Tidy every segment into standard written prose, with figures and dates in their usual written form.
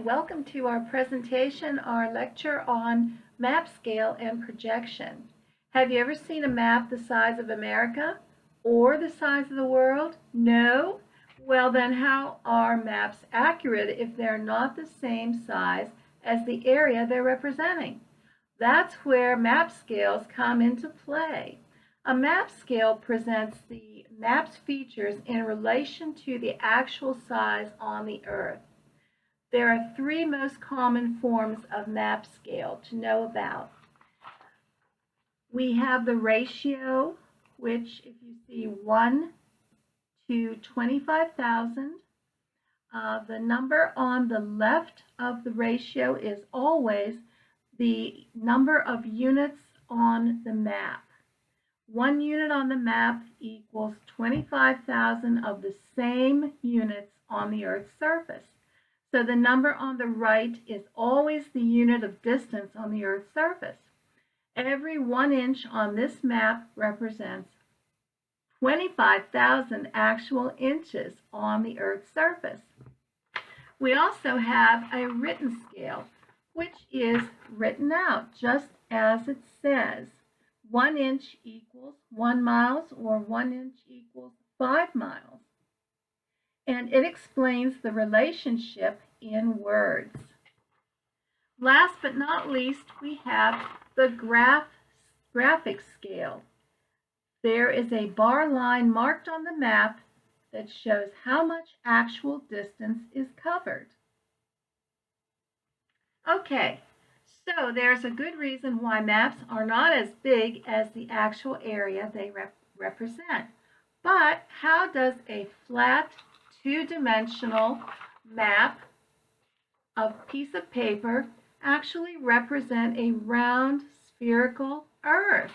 Welcome to our presentation, our lecture on map scale and projection. Have you ever seen a map the size of America or the size of the world? No? Well, then how are maps accurate if they're not the same size as the area they're representing? That's where map scales come into play. A map scale presents the map's features in relation to the actual size on the Earth. There are three most common forms of map scale to know about. We have the ratio, which if you see 1 to 25,000, the number on the left of the ratio is always the number of units on the map. 1 unit on the map equals 25,000 of the same units on the Earth's surface. So the number on the right is always the unit of distance on the Earth's surface. Every 1 inch on this map represents 25,000 actual inches on the Earth's surface. We also have a written scale, which is written out just as it says. 1 inch equals 1 mile or 1 inch equals 5 miles. And it explains the relationship in words. Last but not least, we have the graphic scale. There is a bar line marked on the map that shows how much actual distance is covered. Okay, so there's a good reason why maps are not as big as the actual area they represent. But how does a flat two-dimensional map of piece of paper actually represent a round spherical Earth?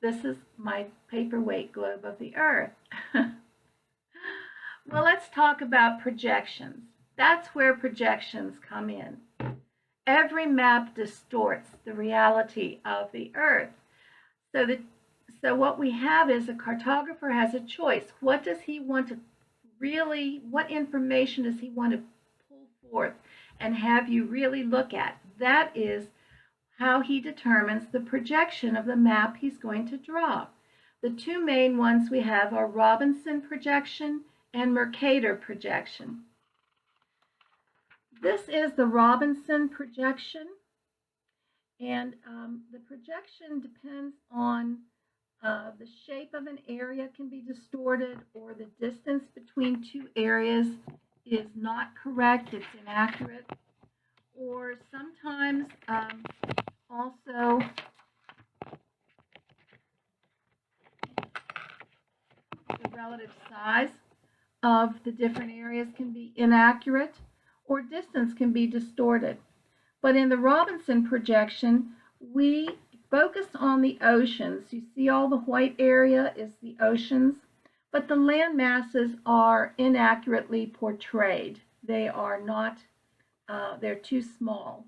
This is my paperweight globe of the Earth. Well, let's talk about projections. That's where projections come in. Every map distorts the reality of the Earth. So what we have is a cartographer has a choice. What does he want to what information does he want to pull forth and have you really look at? That is how he determines the projection of the map he's going to draw. The two main ones we have are Robinson projection and Mercator projection. This is the Robinson projection, and the projection depends on the shape of an area can be distorted, or the distance between two areas is not correct, it's inaccurate, or sometimes also the relative size of the different areas can be inaccurate, or distance can be distorted. But in the Robinson projection, we focus on the oceans. You see all the white area is the oceans, but the land masses are inaccurately portrayed. They are not, they're too small.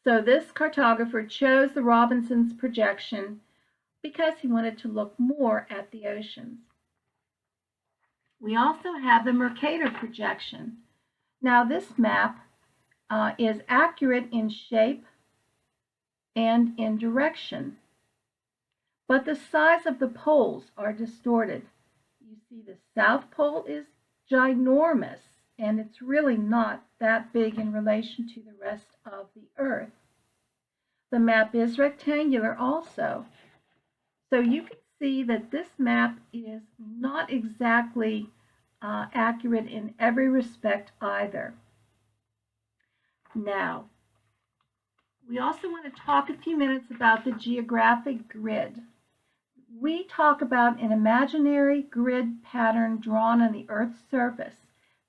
So this cartographer chose the Robinson's projection because he wanted to look more at the oceans. We also have the Mercator projection. Now this map is accurate in shape and in direction, but the size of the poles are distorted. You see the South Pole is ginormous, and it's really not that big in relation to the rest of the Earth. The map is rectangular also, so you can see that this map is not exactly accurate in every respect either. Now, we also want to talk a few minutes about the geographic grid. We talk about an imaginary grid pattern drawn on the Earth's surface.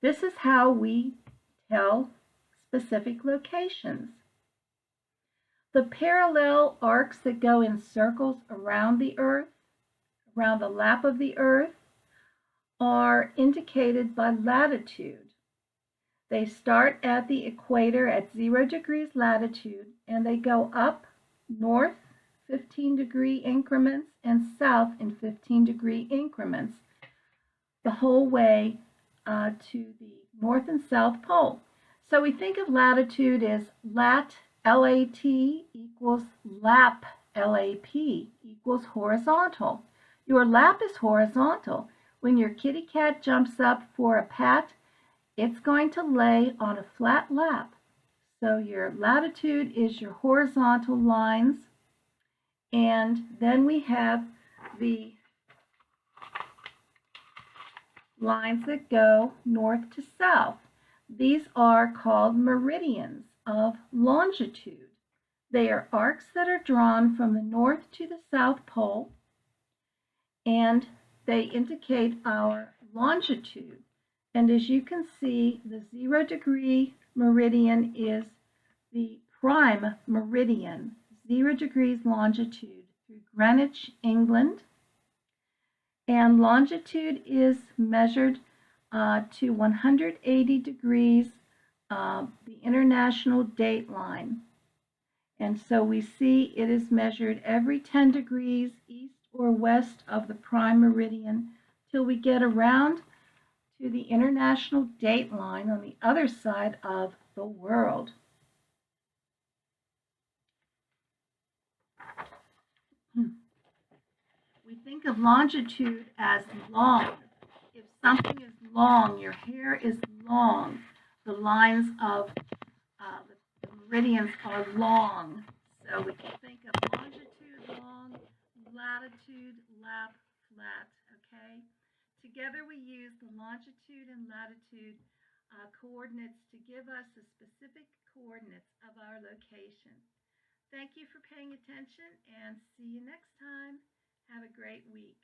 This is how we tell specific locations. The parallel arcs that go in circles around the Earth, around the lap of the Earth, are indicated by latitude. They start at the equator at 0 degrees latitude, and they go up north 15-degree increments and south in 15-degree increments the whole way to the North and South Pole. So we think of latitude as lat, L-A-T, equals lap, L-A-P, equals horizontal. Your lap is horizontal. When your kitty cat jumps up for a pat, it's going to lay on a flat lap. So your latitude is your horizontal lines, and then we have the lines that go north to south. These are called meridians of longitude. They are arcs that are drawn from the north to the south pole, and they indicate our longitude. And as you can see, the 0-degree meridian is the prime meridian, 0 degrees longitude through Greenwich, England. And longitude is measured to 180 degrees, the international date line. And so we see it is measured every 10 degrees east or west of the prime meridian till we get around to the international date line on the other side of the world. We think of longitude as long. If something is long, your hair is long, the lines of the meridians are long. So we can think of longitude, long, latitude, lap, flat, okay? Together we use the longitude and latitude coordinates to give us the specific coordinates of our location. Thank you for paying attention, and see you next time. Have a great week.